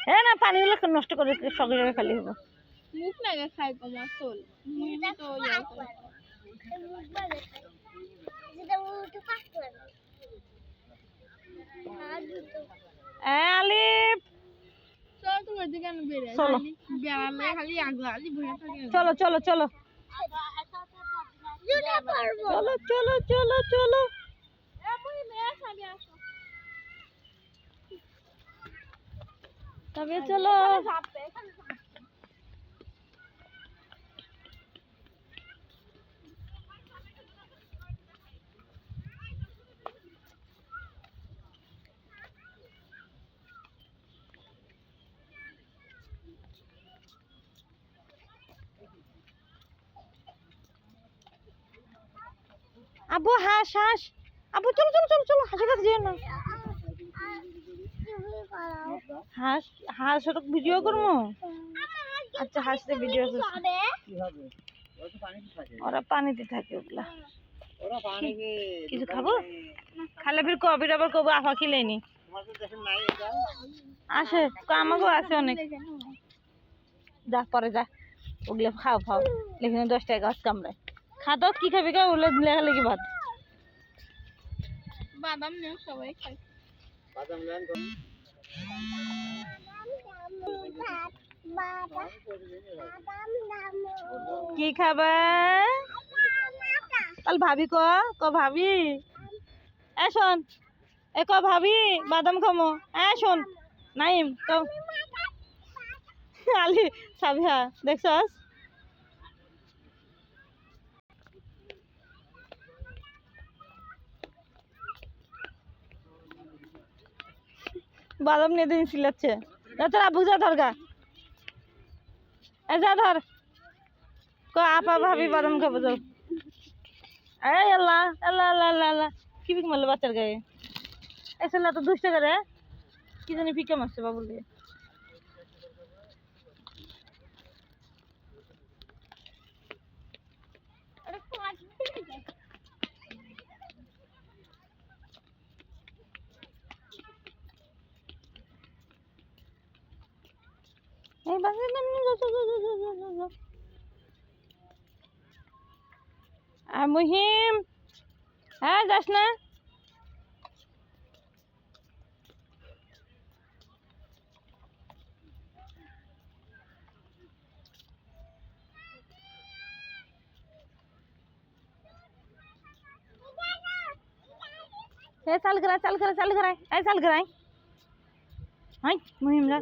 হ্যাঁ না পানিগুলো নষ্ট করে সকালে খালি হবো মুখ লাগে খাই কমার চল তো আলিফ চল তোমার দিকে আমি বেরে চলো বেড়ালে খালি আগলালি ভরে থাকে চলো চলো চলো চলো চলো চলো চলো তবে চলো আব্বু হাঁস হাঁস আব্বু চলো চলো চলো চলো হাঁসের কাছে যেও না হাঁস হাঁস ভিডিও করবো আচ্ছা হাঁসতে ভিডিও ওরা পানিতে থাকে ওগুলা কিছু খাবো খালে ফির কবির আবার কবো আফা খিলেনি আসে আমাকেও আছে অনেক যা পরে যা ওগুলো খাও খাও লেখে 10 টাকা গাছ কামড়ায় খাতো কি খাবি কা ওগুলো লেখা লেগে ভাত বাদাম নেই সবাই খায় বাদাম লেন কি খাবা কাল ভাবি ক ভাবি এ শোন এ ক ভাবি বাদাম খামো এ শোন নাইম তো আলি সাবিহা দেখছস বাদাম নিয়ে দিন সিলাচ্ছে তোর আব্বু যা ধর গা যা ধর ক আপা ভাবি বাদাম খাবো যাও এই আল্লাহ আল্লাহ আল্লাহ আল্লাহ আল্লাহ কি বিক মারলো বাচ্চার গায়ে এই ছেলে তো 2 টাকা রে কি জানি ফিকা মারছে বাবুল দিয়ে এই বাসে আর মুহিম হ্যাঁ যাস না चाल करा चाल करा चाल करा ऐ चाल करा हाय मुहिम जा